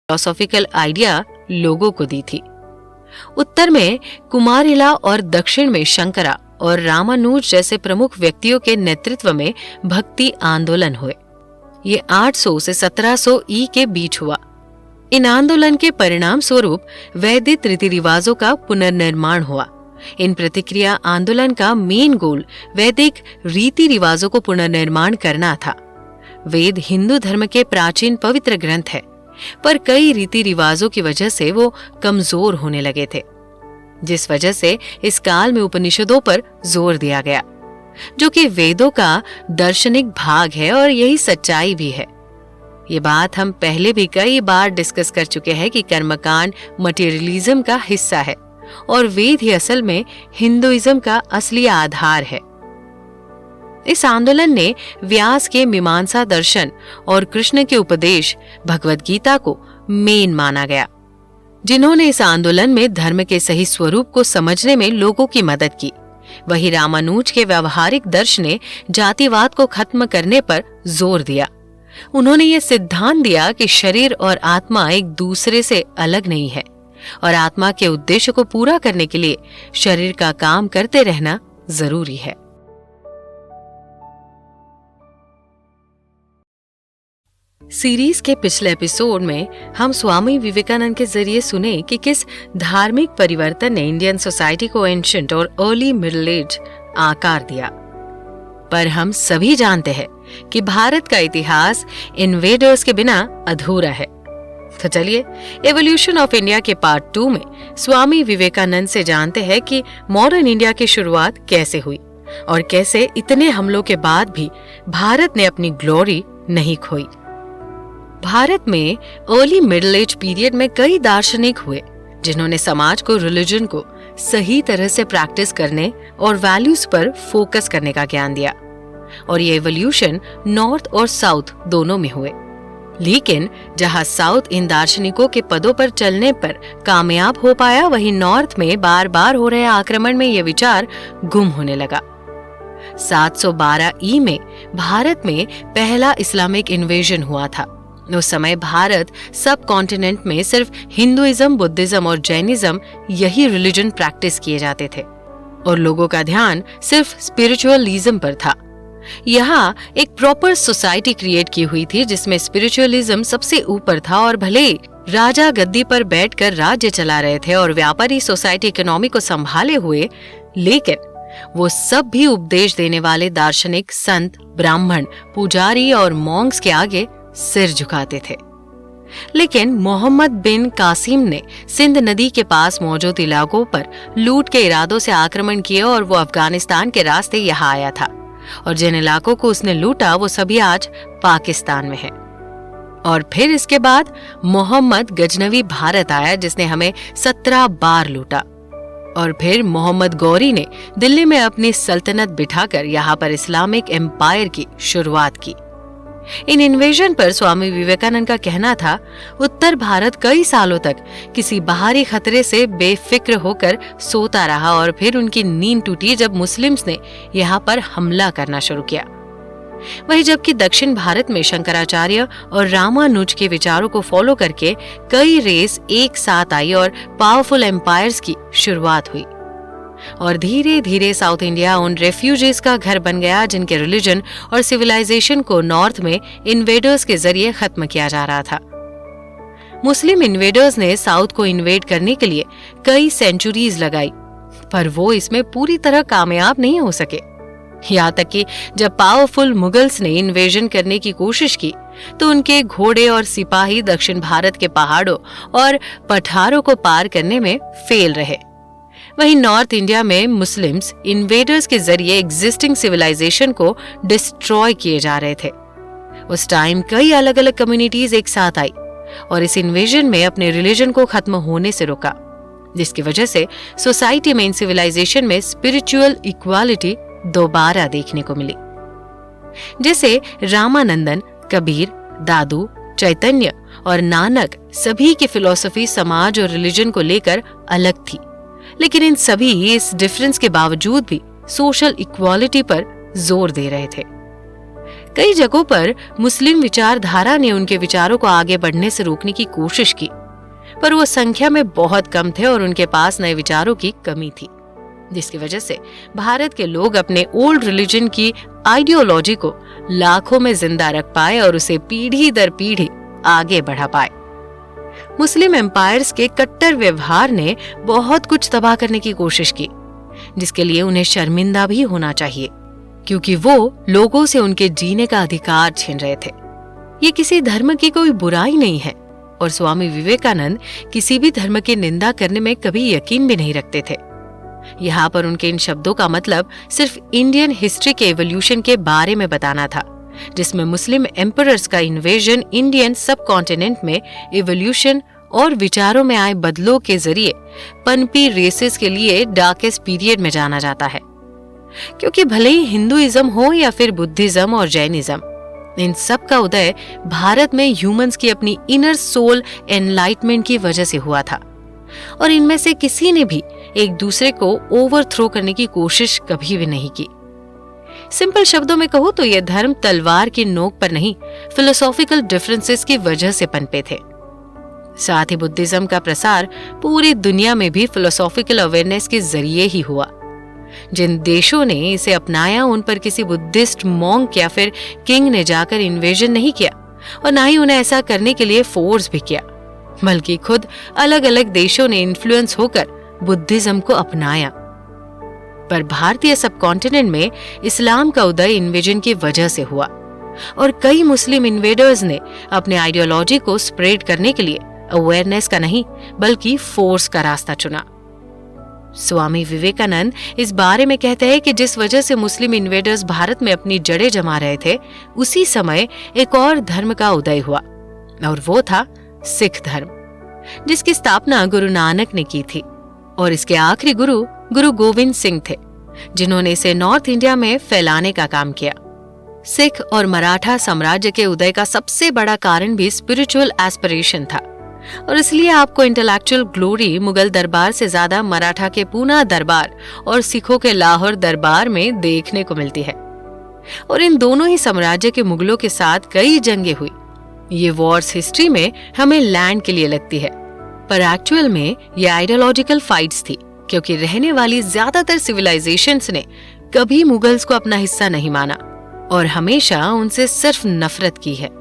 Philosophical idea लोगों को दी थी। उत्तर में कुमारिला और दक्षिण में शंकरा और रामानुज जैसे प्रमुख व्यक्तियों के नेतृत्व में भक्ति आंदोलन हुए। ये 800 से 1700 ई के बीच हुआ। इन आंदोलन के परिणाम स्वरूप वैदिक रीति रिवाजों का पुनर्निर्माण हुआ। इन प्रतिक्रिया आंदोलन का मेन गोल वैदिक रीति रिवाजों को पुनर्निर्माण करना था। वेद हिंदू धर्म के प्राचीन पवित्र ग्रंथ है, पर कई रीति रिवाजों की वजह से वो कमजोर होने लगे थे, जिस वजह से इस काल में उपनिषदों पर जोर दिया गया, जो कि वेदों का दार्शनिक भाग है और यही सच्चाई भी है। ये बात हम पहले भी कई बार डिस्कस कर चुके हैं कि कर्मकांड मटेरियलिज्म का हिस्सा है और वेद ही असल में हिंदुइज्म का असली आधार है। इस आंदोलन ने व्यास के मीमांसा दर्शन और कृष्ण के उपदेश भगवद गीता को मेन माना गया, जिन्होंने इस आंदोलन में धर्म के सही स्वरूप को समझने में लोगों की मदद की। वही रामानुज के व्यवहारिक दर्शन ने जातिवाद को खत्म करने पर जोर दिया। उन्होंने ये सिद्धांत दिया कि शरीर और आत्मा एक दूसरे से अलग नहीं है और आत्मा के उद्देश्य को पूरा करने के लिए शरीर का काम करते रहना जरूरी है। सीरीज के पिछले एपिसोड में हम स्वामी विवेकानंद के जरिए सुने कि किस धार्मिक परिवर्तन ने इंडियन सोसाइटी को एंशिएंट और अर्ली मिडिल एज आकार दिया। पर हम सभी जानते हैं कि भारत का इतिहास इन्वेडर्स के बिना अधूरा है। तो चलिए एवोल्यूशन ऑफ इंडिया के पार्ट 2 में स्वामी विवेकानंद से जानते हैं कि मॉडर्न इंडिया की शुरुआत कैसे हुई और कैसे इतने हमलों के बाद भी भारत ने अपनी ग्लोरी नहीं खोई। भारत में अर्ली मिडिल एज पीरियड में कई दार्शनिक हुए जिन्होंने समाज को रिलीजन को सही तरह से प्रैक्टिस करने और वैल्यूज पर फोकस करने का ज्ञान दिया, और ये एवोल्यूशन नॉर्थ और साउथ दोनों में हुए। लेकिन जहां साउथ इन दार्शनिकों के पदों पर चलने पर कामयाब हो पाया, वहीं नॉर्थ में बार बार हो रहे आक्रमण में यह विचार गुम होने लगा। 712 ई में भारत में पहला इस्लामिक इन्वेजन हुआ था। उस समय भारत सब कॉन्टिनेंट में सिर्फ हिंदुइज्म, बुद्धिज्म और जैनिज्म यही रिलीजन प्रैक्टिस किए जाते थे और लोगों का ध्यान सिर्फ स्पिरिचुअलिज्म पर था। यहाँ एक प्रॉपर सोसाइटी क्रिएट की हुई थी जिसमें स्पिरिचुअलिज्म सबसे ऊपर था, और भले राजा गद्दी पर बैठकर राज्य चला रहे थे और व्यापारी सोसाइटी इकोनॉमी को संभाले हुए, लेकिन वो सब भी उपदेश देने वाले दार्शनिक संत, ब्राह्मण, पुजारी और मॉन्क्स के आगे सिर झुकाते थे। लेकिन मोहम्मद बिन कासिम ने सिंध नदी के पास मौजूद इलाकों पर लूट के इरादों से आक्रमण किए और वो अफगानिस्तान के रास्ते यहाँ आया था, और जिन इलाकों को उसने लूटा वो सभी आज पाकिस्तान में है। और फिर इसके बाद मोहम्मद गजनवी भारत आया जिसने हमें 17 बार लूटा, और फिर मोहम्मद गौरी ने दिल्ली में अपनी सल्तनत बिठाकर यहाँ पर इस्लामिक एम्पायर की शुरुआत की। इन इन्वेजन पर स्वामी विवेकानंद का कहना था, उत्तर भारत कई सालों तक किसी बाहरी खतरे से बेफिक्र होकर सोता रहा और फिर उनकी नींद टूटी जब मुस्लिम्स ने यहाँ पर हमला करना शुरू किया। वहीं जबकि दक्षिण भारत में शंकराचार्य और रामानुज के विचारों को फॉलो करके कई रेस एक साथ आई और पावरफुल एम्पायर्स की शुरुआत हुई, और धीरे धीरे साउथ इंडिया उन रेफ्यूजीज का घर बन गया जिनके रिलीजन और सिविलाइजेशन को नॉर्थ में इन्वेडर्स के जरिए खत्म किया जा रहा था। मुस्लिम इन्वेडर्स ने साउथ को इन्वेड करने के लिए कई सेंचुरीज लगाई, पर वो इसमें पूरी तरह कामयाब नहीं हो सके। यहाँ तक कि जब पावरफुल मुगल्स ने इन्वेजन करने की कोशिश की तो उनके घोड़े और सिपाही दक्षिण भारत के पहाड़ों और पठारों को पार करने में फेल रहे। वहीं नॉर्थ इंडिया में मुस्लिम्स इन्वेडर्स के जरिए एग्जिस्टिंग सिविलाइजेशन को डिस्ट्रॉय किए जा रहे थे। उस टाइम कई अलग अलग कम्युनिटीज एक साथ आई और इस इन्वेजन में अपने रिलीजन को खत्म होने से रोका, जिसकी वजह से सोसाइटी में इन सिविलाइजेशन में स्पिरिचुअल इक्वालिटी दोबारा देखने को मिली। जैसे रामानंदन, कबीर, दादू, चैतन्य और नानक सभी की फिलॉसफी समाज और रिलीजन को लेकर अलग थी, लेकिन इन सभी इस डिफरेंस के बावजूद भी सोशल इक्वालिटी पर जोर दे रहे थे। कई जगहों पर मुस्लिम विचारधारा ने उनके विचारों को आगे बढ़ने से रोकने की कोशिश की, पर वो संख्या में बहुत कम थे और उनके पास नए विचारों की कमी थी, जिसकी वजह से भारत के लोग अपने ओल्ड रिलीजन की आइडियोलॉजी को लाखों में जिंदा रख पाए और उसे पीढ़ी दर पीढ़ी आगे बढ़ा पाए। मुस्लिम एम्पायर्स के कट्टर व्यवहार ने बहुत कुछ तबाह करने की कोशिश की, जिसके लिए उन्हें शर्मिंदा भी होना चाहिए, क्योंकि वो लोगों से उनके जीने का अधिकार छीन रहे थे। ये किसी धर्म की कोई बुराई नहीं है और स्वामी विवेकानंद किसी भी धर्म की निंदा करने में कभी यकीन भी नहीं रखते थे। यहाँ पर उनके इन शब्दों का मतलब सिर्फ इंडियन हिस्ट्री के एवोल्यूशन के बारे में बताना था, जिसमें मुस्लिम एम्परर्स का इन्वेजन इंडियन सब कॉन्टिनेंट में एवोल्यूशन और विचारों में आए बदलों के जरिए पनपी रेसेस के लिए डार्केस्ट पीरियड में जाना जाता है। क्योंकि भले ही हिंदुइज्म हो या फिर बुद्धिज्म और जैनिज्म, इन सब का उदय भारत में ह्यूमंस की अपनी इनर सोल एनलाइटमेंट की वजह से हुआ था और इनमें से किसी ने भी एक दूसरे को ओवरथ्रो करने की कोशिश कभी भी नहीं की। सिंपल शब्दों में कहूं तो ये धर्म तलवार की नोक पर नहीं, फिलोसॉफिकल डिफरेंसेस की वजह से पनपे थे। साथ ही बुद्धिज्म का प्रसार पूरी दुनिया में भी फिलोसॉफिकल अवेयरनेस के जरिए ही हुआ। जिन देशों ने इसे अपनाया उन पर किसी बुद्धिस्ट मॉन्क या फिर किंग ने जाकर इन्वेजन नहीं किया और ना ही उन्हें ऐसा करने के लिए फोर्स भी किया, बल्कि खुद अलग अलग देशों ने इन्फ्लुएंस होकर बुद्धिज्म को अपनाया। पर भारतीय सब कॉन्टिनेंट में इस्लाम का उदय इन्वेजन की वजह से हुआ और कई मुस्लिम इन्वेडर्स ने अपने आइडियोलॉजी को स्प्रेड करने के लिए अवेयरनेस का नहीं बल्कि फोर्स का रास्ता चुना। स्वामी विवेकानंद इस बारे में कहते हैं कि जिस वजह से मुस्लिम इन्वेडर्स भारत में अपनी जड़ें जमा रहे थे, उसी समय एक और धर्म का उदय हुआ और वो था सिख धर्म, जिसकी स्थापना गुरु नानक ने की थी और इसके आखिरी गुरु गुरु गोविंद सिंह थे, जिन्होंने इसे नॉर्थ इंडिया में फैलाने का काम किया। सिख और मराठा साम्राज्य के उदय का सबसे बड़ा कारण भी स्पिरिचुअल एस्पिरेशन था और इसलिए आपको इंटेलेक्चुअल ग्लोरी मुगल दरबार से ज्यादा मराठा के पूना दरबार और सिखों के लाहौर दरबार में देखने को मिलती है। और इन दोनों ही साम्राज्य के मुगलों के साथ कई जंगें हुई। ये वॉर्स हिस्ट्री में हमें लैंड के लिए लगती है, पर एक्चुअल में ये आइडियोलॉजिकल फाइट्स थी, क्योंकि रहने वाली ज्यादातर सिविलाइजेशंस ने कभी मुगल्स को अपना हिस्सा नहीं माना और हमेशा उनसे सिर्फ नफरत की है।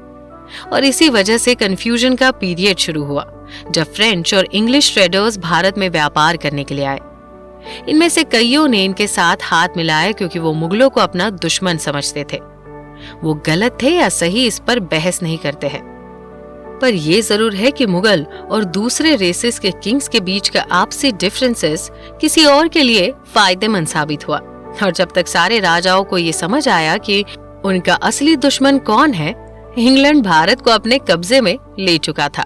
और इसी वजह से कंफ्यूजन का पीरियड शुरू हुआ जब फ्रेंच और इंग्लिश ट्रेडर्स भारत में व्यापार करने के लिए आए। इनमें से कईयों ने इनके साथ हाथ मिलाया क्योंकि वो मुगलों को अपना दुश्मन समझते थे। वो गलत थे या सही, इस पर बहस नहीं करते हैं, पर ये जरूर है कि मुगल और दूसरे रेसेस के किंग्स के बीच का आपसी डिफरेंसेस किसी और के लिए फायदेमंद साबित हुआ। और जब तक सारे राजाओं को ये समझ आया कि उनका असली दुश्मन कौन है, इंग्लैंड भारत को अपने कब्जे में ले चुका था।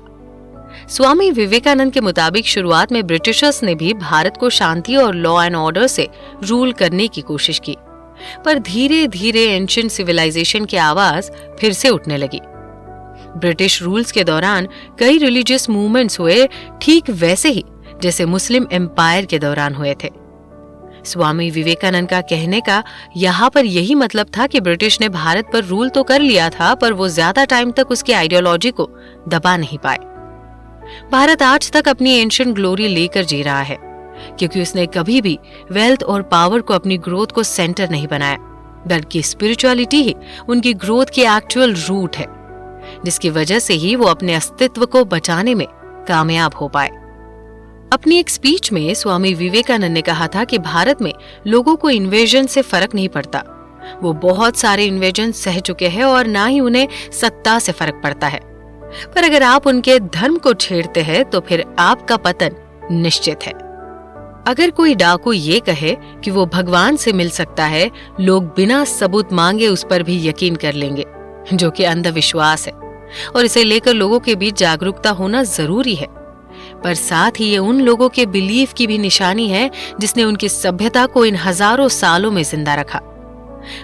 स्वामी विवेकानंद के मुताबिक शुरुआत में ब्रिटिशर्स ने भी भारत को शांति और लॉ एंड ऑर्डर से रूल करने की कोशिश की, पर धीरे धीरे एंशिएंट सिविलाइजेशन की आवाज फिर से उठने लगी। ब्रिटिश रूल्स के दौरान कई रिलीजियस मूवमेंट्स हुए, ठीक वैसे ही जैसे मुस्लिम एम्पायर के दौरान हुए थे। स्वामी विवेकानंद का कहने का यहाँ पर यही मतलब था कि ब्रिटिश ने भारत पर रूल तो कर लिया था, पर वो ज्यादा टाइम तक उसकी आइडियोलॉजी को दबा नहीं पाए। भारत आज तक अपनी एंशिएंट ग्लोरी लेकर जी रहा है, क्योंकि उसने कभी भी वेल्थ और पावर को अपनी ग्रोथ को सेंटर नहीं बनाया, बल्कि स्पिरिचुअलिटी ही उनकी ग्रोथ की एक्चुअल रूट है, जिसकी वजह से ही वो अपने अस्तित्व को बचाने में कामयाब हो पाए। अपनी एक स्पीच में स्वामी विवेकानंद ने कहा था कि भारत में लोगों को इन्वेजन से फर्क नहीं पड़ता। वो बहुत सारे इन्वेजन सह चुके हैं और ना ही उन्हें सत्ता से फर्क पड़ता है, पर अगर आप उनके धर्म को छेड़ते हैं तो फिर आपका पतन निश्चित है। अगर कोई डाकू ये कहे कि वो भगवान से मिल सकता है, लोग बिना सबूत मांगे उस पर भी यकीन कर लेंगे, जो कि अंधविश्वास है और इसे लेकर लोगों के बीच जागरूकता होना जरूरी है। पर साथ ही ये उन लोगों के बिलीफ की भी निशानी है जिसने उनकी सभ्यता को इन हजारों सालों में जिंदा रखा।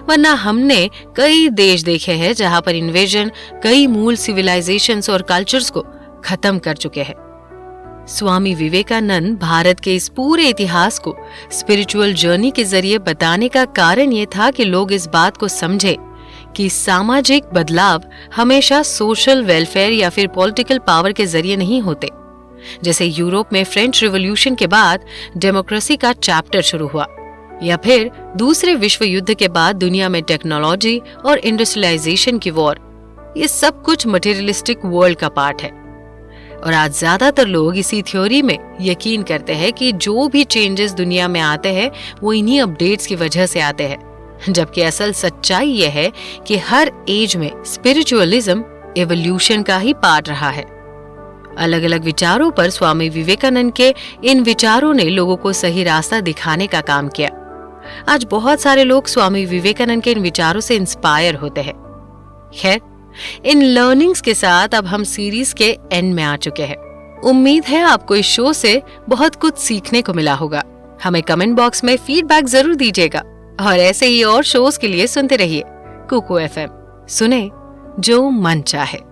वरना हमने कई देश देखे हैं जहां पर इन्वेजन कई मूल सिविलाइजेशंस और कल्चर्स को खत्म कर चुके हैं। स्वामी विवेकानंद भारत के इस पूरे इतिहास को स्पिरिचुअल जर्नी के जरिए बताने का कारण ये था कि लोग इस बात को समझे कि सामाजिक बदलाव हमेशा सोशल वेलफेयर या फिर पॉलिटिकल पावर के जरिए नहीं होते। जैसे यूरोप में फ्रेंच रिवॉल्यूशन के बाद डेमोक्रेसी का चैप्टर शुरू हुआ, या फिर दूसरे विश्व युद्ध के बाद दुनिया में टेक्नोलॉजी और इंडस्ट्रियलाइजेशन की वॉर, ये सब कुछ मटेरियलिस्टिक वर्ल्ड का पार्ट है। और आज ज्यादातर लोग इसी थ्योरी में यकीन करते हैं कि जो भी चेंजेस दुनिया में आते हैं वो इन्हीं अपडेट्स की वजह से आते हैं, जबकि असल सच्चाई यह है कि हर एज में स्पिरिचुअलिज्म एवोल्यूशन का ही पार्ट रहा है। अलग अलग विचारों पर स्वामी विवेकानंद के इन विचारों ने लोगों को सही रास्ता दिखाने का काम किया। आज बहुत सारे लोग स्वामी विवेकानंद के इन विचारों से इंस्पायर होते हैं। खैर, इन लर्निंग्स के साथ अब हम सीरीज के एंड में आ चुके हैं। उम्मीद है आपको इस शो से बहुत कुछ सीखने को मिला होगा। हमें कमेंट बॉक्स में फीडबैक जरूर दीजिएगा और ऐसे ही और शोज के लिए सुनते रहिए कुकू FM। सुने जो मन चाहे।